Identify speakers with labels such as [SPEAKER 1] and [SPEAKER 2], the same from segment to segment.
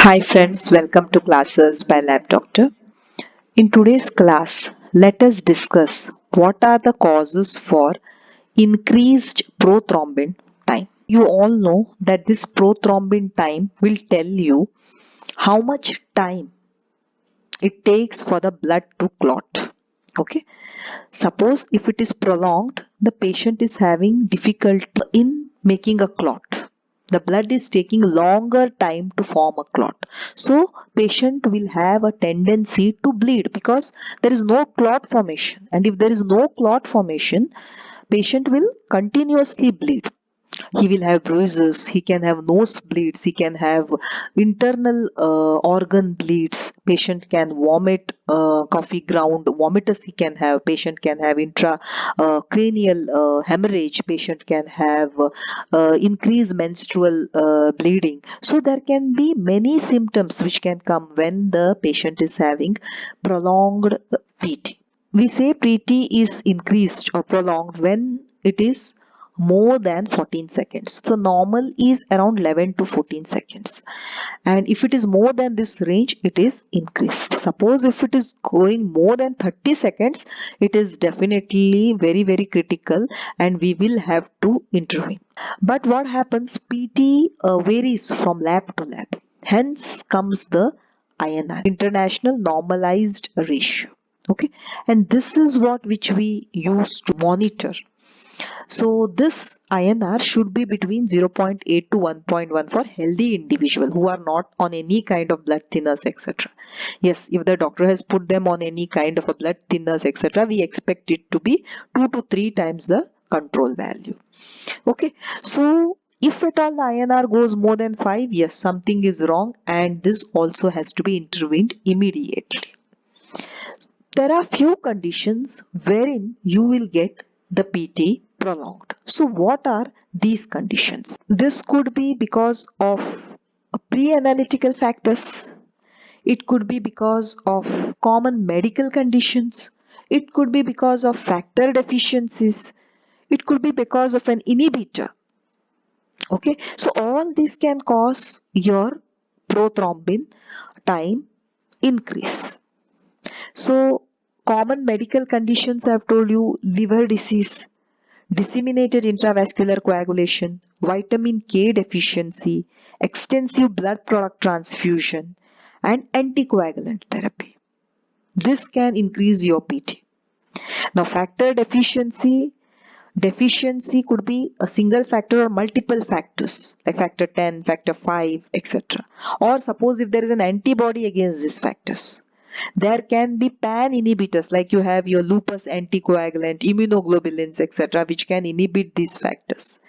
[SPEAKER 1] Hi friends, welcome to classes by Lab Doctor. In today's class, let us discuss what are the causes for increased prothrombin time. You all know that this prothrombin time will tell you how much time it takes for the blood to clot. Okay, suppose if it is prolonged, the patient is having difficulty in making a clot. The blood is taking longer time to form a clot. So patient will have a tendency to bleed because there is no clot formation. And if there is no clot formation, patient will continuously bleed. He will have bruises, he can have nose bleeds, he can have internal organ bleeds, patient can vomit coffee ground vomitus, he can have, patient can have intra cranial hemorrhage, patient can have increased menstrual bleeding. So there can be many symptoms which can come when the patient is having prolonged PT. We say PT is increased or prolonged when it is more than 14 seconds. So normal is around 11 to 14 seconds. And if it is more than this range, it is increased. Suppose if it is going more than 30 seconds, it is definitely very critical and we will have to intervene. But what happens? PT varies from lab to lab. Hence comes the INR, International Normalized Ratio. Okay, and this is what which we use to monitor. So this INR should be between 0.8 to 1.1 for healthy individual who are not on any kind of blood thinners, etc. Yes, if the doctor has put them on any kind of a blood thinners, etc., we expect it to be 2 to 3 times the control value. Okay, so if at all the INR goes more than 5, yes, something is wrong and this also has to be intervened immediately. There are few conditions wherein you will get the PT prolonged. So what are these conditions? This could be because of pre-analytical factors. It could be because of common medical conditions. It could be because of factor deficiencies. It could be because of an inhibitor. Okay, so all this can cause your prothrombin time increase. So common medical conditions I've told you: liver disease, disseminated intravascular coagulation, vitamin K deficiency, extensive blood product transfusion, and anticoagulant therapy. This can increase your PT. Now factor deficiency could be a single factor or multiple factors like factor 10, factor 5, etc. Or suppose if there is an antibody against these factors. There can be pan inhibitors like you have your lupus anticoagulant, immunoglobulins, etc., which can inhibit these factors.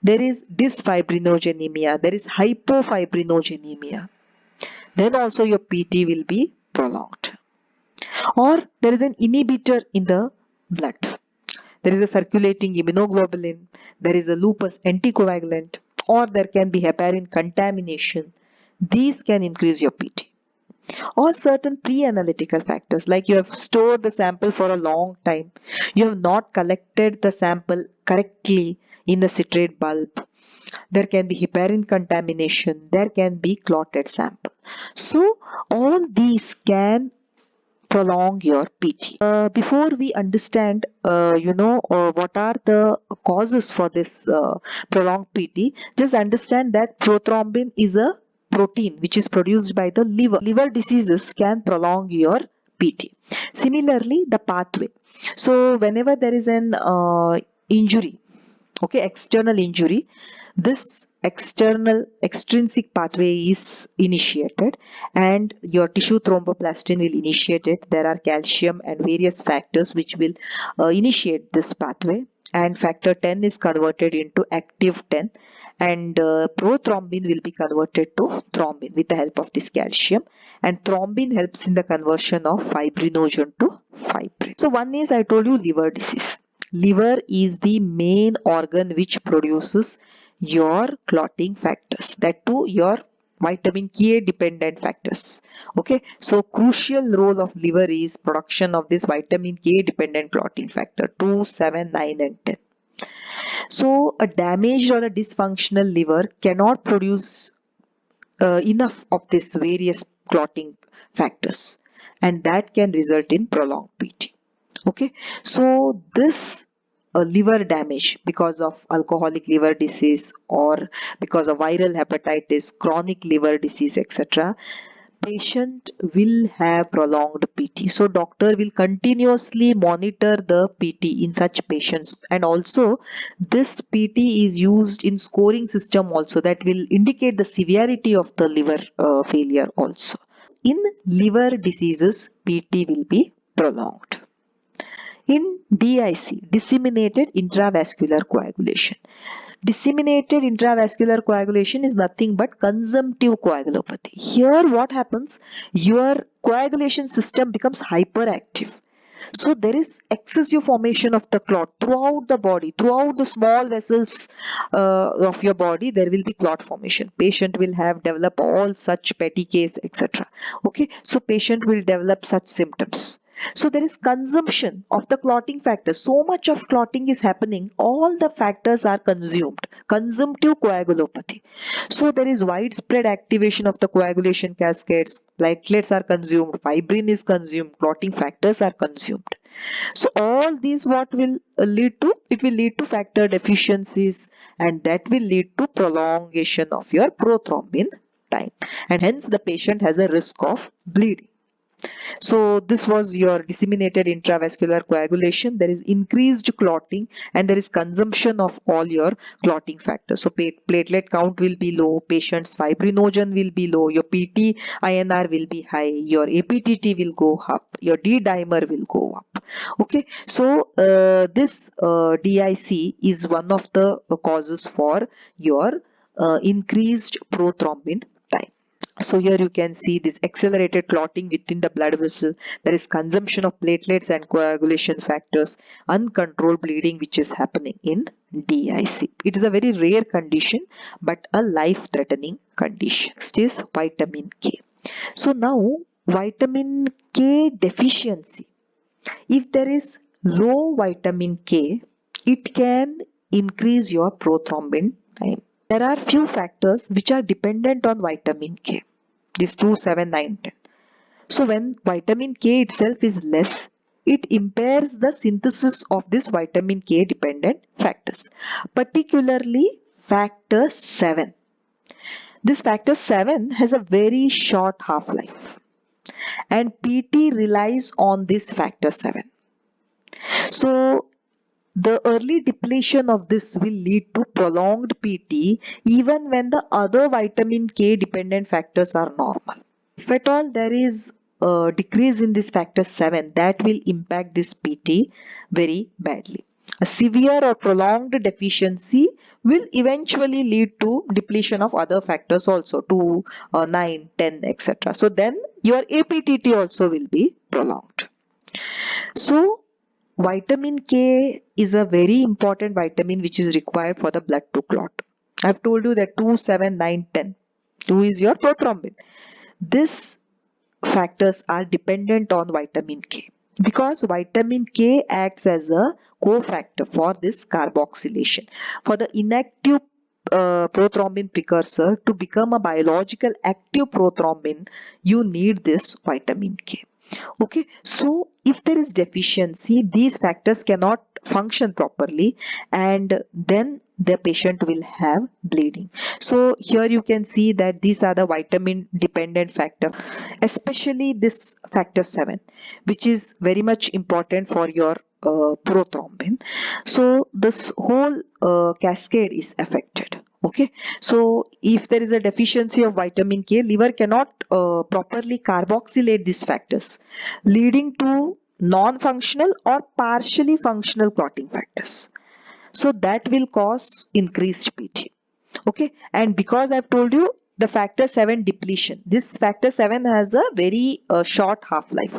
[SPEAKER 1] There is dysfibrinogenemia, there is hypofibrinogenemia. Then also your PT will be prolonged. Or there is an inhibitor in the blood. There is a circulating immunoglobulin, there is a lupus anticoagulant, or there can be heparin contamination. These can increase your PT. Or certain pre-analytical factors like you have stored the sample for a long time, you have not collected the sample correctly in the citrate bulb, there can be heparin contamination, there can be clotted sample. So all these can prolong your PT. Before we understand what are the causes for this prolonged PT, just understand that prothrombin is a protein which is produced by the liver. Liver diseases can prolong your PT. Similarly, the pathway. So whenever there is an injury, okay, external injury, this external extrinsic pathway is initiated and your tissue thromboplastin will initiate it. There are calcium and various factors which will initiate this pathway, and factor 10 is converted into active 10, and prothrombin will be converted to thrombin with the help of this calcium, and thrombin helps in the conversion of fibrinogen to fibrin. So one is, I told you, liver disease. Liver is the main organ which produces your clotting factors, that too your vitamin K dependent factors. Okay, so crucial role of liver is production of this vitamin K dependent clotting factor 2, 7, 9 and 10. So a damaged or a dysfunctional liver cannot produce enough of this various clotting factors, and that can result in prolonged PT. Okay, so this liver damage because of alcoholic liver disease or because of viral hepatitis, chronic liver disease, etc., patient will have prolonged PT. So doctor will continuously monitor the PT in such patients, and also this PT is used in scoring system also that will indicate the severity of the liver failure also. In liver diseases, PT will be prolonged. In DIC, disseminated intravascular coagulation. Disseminated intravascular coagulation is nothing but consumptive coagulopathy. Here what happens? Your coagulation system becomes hyperactive. So there is excessive formation of the clot throughout the body, throughout the small vessels of your body. There will be clot formation. Patient will have develop all such petechiae, etc. Okay, so patient will develop such symptoms. So there is consumption of the clotting factors. So much of clotting is happening. All the factors are consumed. Consumptive coagulopathy. So there is widespread activation of the coagulation cascades. Platelets are consumed. Fibrin is consumed. Clotting factors are consumed. So all these what will lead to? It will lead to factor deficiencies, and that will lead to prolongation of your prothrombin time. And hence the patient has a risk of bleeding. So this was your disseminated intravascular coagulation. There is increased clotting and there is consumption of all your clotting factors. So platelet count will be low, patient's fibrinogen will be low, your PT INR will be high, your APTT will go up, your D dimer will go up. Okay, so this DIC is one of the causes for your increased prothrombin time. So here you can see this accelerated clotting within the blood vessel. There is consumption of platelets and coagulation factors, uncontrolled bleeding which is happening in DIC. It is a very rare condition but a life-threatening condition. Next is vitamin K. So now vitamin K deficiency. If there is low vitamin K, it can increase your prothrombin time. There are few factors which are dependent on vitamin K. This 2, 7, 9, 10. So when vitamin K itself is less, it impairs the synthesis of this vitamin K dependent factors, particularly factor 7. This factor 7 has a very short half-life and PT relies on this factor 7. So the early depletion of this will lead to prolonged PT even when the other vitamin K dependent factors are normal. If at all there is a decrease in this factor 7, that will impact this PT very badly. A severe or prolonged deficiency will eventually lead to depletion of other factors also, 2, 9, 10, etc. So then your APTT also will be prolonged. So vitamin K is a very important vitamin which is required for the blood to clot. I've told you that 2, 7, 9, 10. 2 is your prothrombin. These factors are dependent on vitamin K because vitamin K acts as a cofactor for this carboxylation. For the inactive prothrombin precursor to become a biological active prothrombin, you need this vitamin K. Okay, so if there is deficiency, these factors cannot function properly and then the patient will have bleeding. So here you can see that these are the vitamin dependent factor, especially this factor 7, which is very much important for your prothrombin. So this whole cascade is affected. Okay, so if there is a deficiency of vitamin K, liver cannot properly carboxylate these factors, leading to non-functional or partially functional clotting factors. So that will cause increased PT. Okay, and because I've told you the factor 7 depletion, this factor 7 has a very short half-life,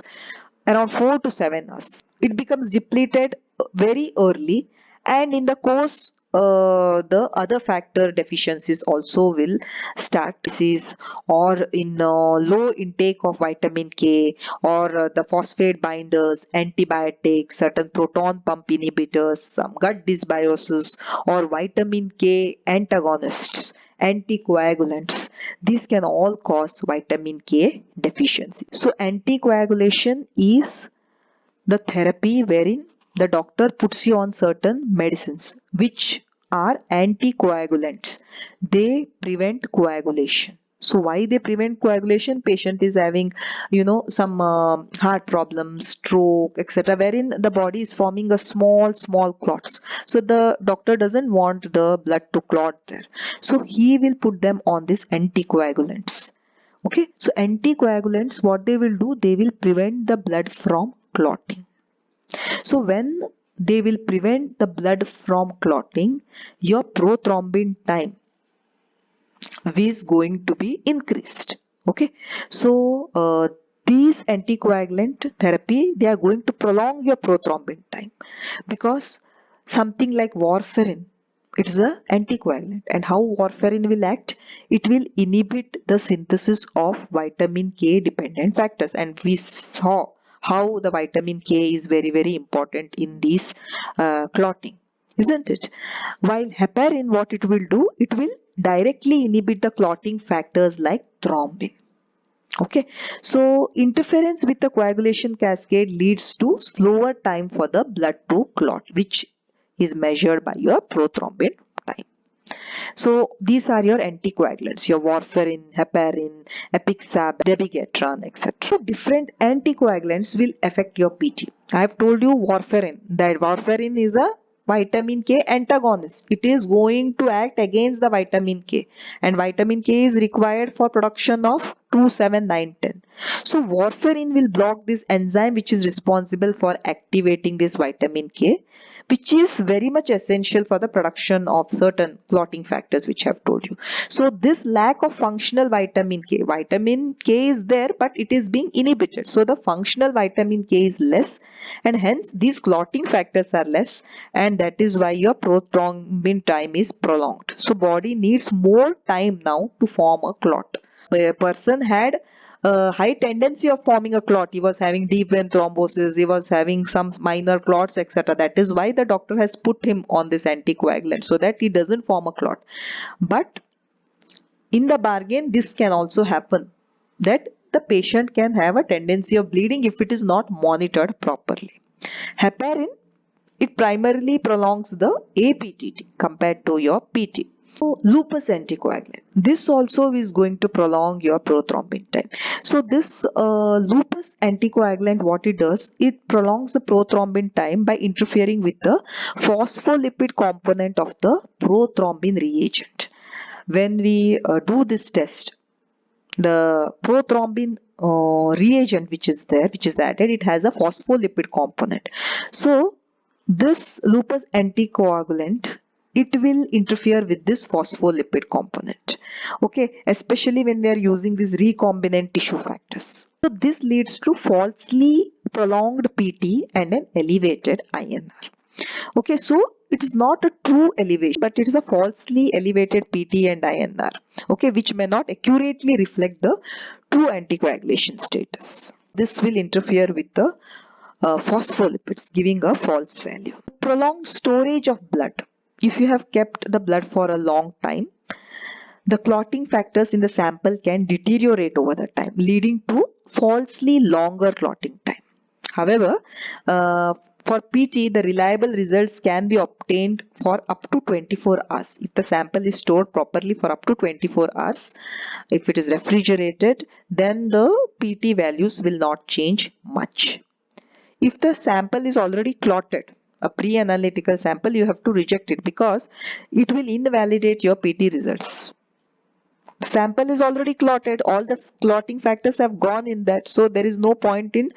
[SPEAKER 1] around 4 to 7 hours. It becomes depleted very early, and in the course the other factor deficiencies also will start disease, or in low intake of vitamin K, or the phosphate binders, antibiotics, certain proton pump inhibitors, some gut dysbiosis, or vitamin K antagonists, anticoagulants. These can all cause vitamin K deficiency. So anticoagulation is the therapy wherein the doctor puts you on certain medicines which are anticoagulants. They prevent coagulation. So why they prevent coagulation? Patient is having, some heart problems, stroke, etc., wherein the body is forming a small clots. So the doctor doesn't want the blood to clot there. So he will put them on these anticoagulants. Okay, so anticoagulants, what they will do, they will prevent the blood from clotting. So when they will prevent the blood from clotting, your prothrombin time is going to be increased. Okay, so these anticoagulant therapy, they are going to prolong your prothrombin time, because something like warfarin, it is a anticoagulant, and how warfarin will act, it will inhibit the synthesis of vitamin K dependent factors, and we saw how the vitamin K is very important in these clotting, isn't it? While heparin, what it will do, it will directly inhibit the clotting factors like thrombin. Okay, so interference with the coagulation cascade leads to slower time for the blood to clot, which is measured by your prothrombin time. So these are your anticoagulants, your warfarin, heparin, apixaban, dabigatran, etc. Different anticoagulants will affect your PT. I have told you warfarin, that warfarin is a vitamin K antagonist. It is going to act against the vitamin K, and vitamin K is required for production of 2, 7, 9, 10. So warfarin will block this enzyme which is responsible for activating this vitamin K, which is very much essential for the production of certain clotting factors which I have told you. So this lack of functional vitamin K is there, but it is being inhibited. So the functional vitamin K is less, and hence these clotting factors are less, and that is why your prothrombin time is prolonged. So body needs more time now to form a clot. A person had a high tendency of forming a clot. He was having deep vein thrombosis, he was having some minor clots, etc. That is why the doctor has put him on this anticoagulant, so that he doesn't form a clot. But in the bargain, this can also happen, that the patient can have a tendency of bleeding if it is not monitored properly. Heparin, it primarily prolongs the APTT compared to your PT. So lupus anticoagulant, this also is going to prolong your prothrombin time. So this lupus anticoagulant, what it does, it prolongs the prothrombin time by interfering with the phospholipid component of the prothrombin reagent. When we do this test, the prothrombin reagent which is there, which is added, it has a phospholipid component. So this lupus anticoagulant, it will interfere with this phospholipid component. Okay, especially when we are using these recombinant tissue factors. So this leads to falsely prolonged PT and an elevated INR. Okay, so it is not a true elevation, but it is a falsely elevated PT and INR. Okay, which may not accurately reflect the true anticoagulation status. This will interfere with the phospholipids, giving a false value. Prolonged storage of blood. If you have kept the blood for a long time, the clotting factors in the sample can deteriorate over the time, leading to falsely longer clotting time. However, for PT, the reliable results can be obtained for up to 24 hours. If the sample is stored properly for up to 24 hours, if it is refrigerated, then the PT values will not change much. If the sample is already clotted, a pre-analytical sample, you have to reject it because it will invalidate your PT results. Sample is already clotted, all the clotting factors have gone in that, so there is no point in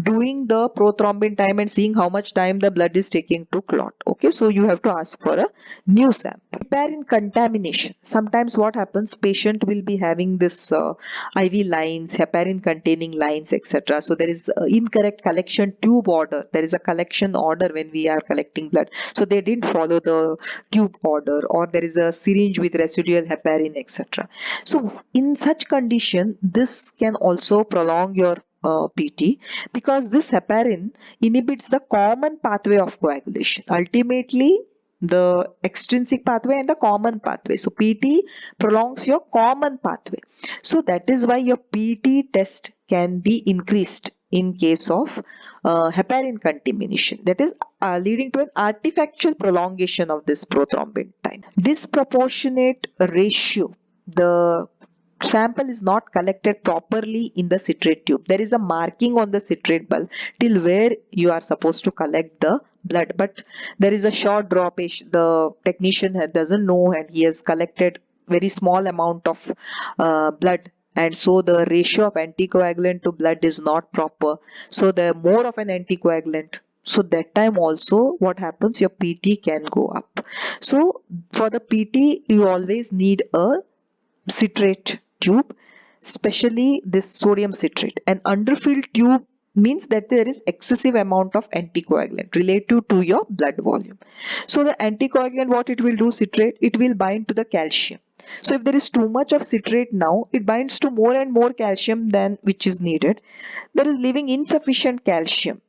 [SPEAKER 1] doing the prothrombin time and seeing how much time the blood is taking to clot. Okay, so you have to ask for a new sample. Heparin contamination. Sometimes what happens, patient will be having this IV lines, heparin containing lines, etc. So there is incorrect collection tube order. There is a collection order when we are collecting blood, so they didn't follow the tube order, or there is a syringe with residual heparin, etc. So in such condition, this can also prolong your PT, because this heparin inhibits the common pathway of coagulation. Ultimately, the extrinsic pathway and the common pathway. So PT prolongs your common pathway. So that is why your PT test can be increased in case of heparin contamination. That is leading to an artificial prolongation of this prothrombin time. Disproportionate ratio. The sample is not collected properly in the citrate tube. There is a marking on the citrate bulb till where you are supposed to collect the blood, but there is a short drop. The technician doesn't know and he has collected very small amount of blood, and so the ratio of anticoagulant to blood is not proper, so the more of an anticoagulant, so that time also what happens, your PT can go up. So for the PT you always need a citrate tube, especially this sodium citrate. An underfilled tube means that there is excessive amount of anticoagulant relative to your blood volume. So the anticoagulant, what it will do, citrate, it will bind to the calcium. So if there is too much of citrate now, it binds to more and more calcium than which is needed. There is leaving insufficient calcium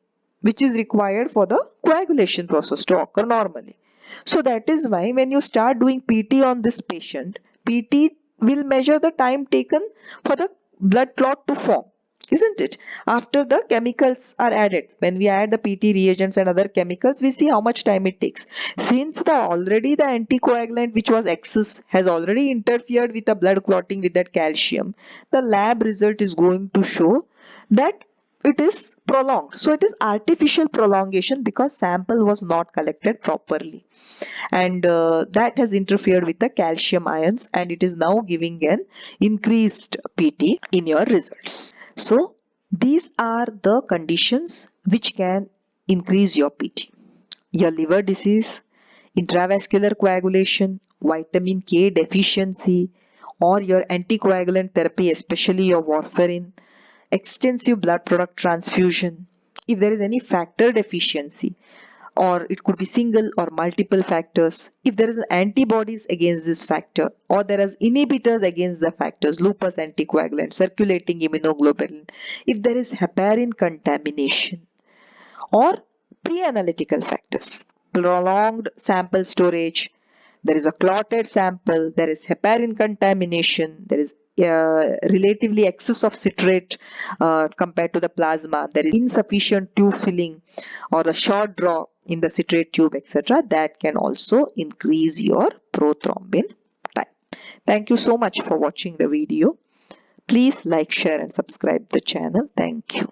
[SPEAKER 1] which is required for the coagulation process to occur normally. So that is why when you start doing PT on this patient, PT will measure the time taken for the blood clot to form, isn't it? After the chemicals are added, when we add the PT reagents and other chemicals, we see how much time it takes. Since already the anticoagulant which was excess has already interfered with the blood clotting with that calcium, the lab result is going to show that it is prolonged. So it is artificial prolongation because sample was not collected properly, and that has interfered with the calcium ions, and it is now giving an increased PT in your results. So these are the conditions which can increase your PT: your liver disease, intravascular coagulation, vitamin K deficiency, or your anticoagulant therapy, especially your warfarin, extensive blood product transfusion, if there is any factor deficiency, or it could be single or multiple factors, if there is antibodies against this factor, or there is inhibitors against the factors, lupus anticoagulant, circulating immunoglobulin, if there is heparin contamination, or pre-analytical factors, prolonged sample storage, there is a clotted sample, there is heparin contamination, there is relatively excess of citrate compared to the plasma, there is insufficient tube filling or a short draw in the citrate tube, etc. That can also increase your prothrombin time. Thank you so much for watching the video. Please like, share and subscribe the channel. Thank you.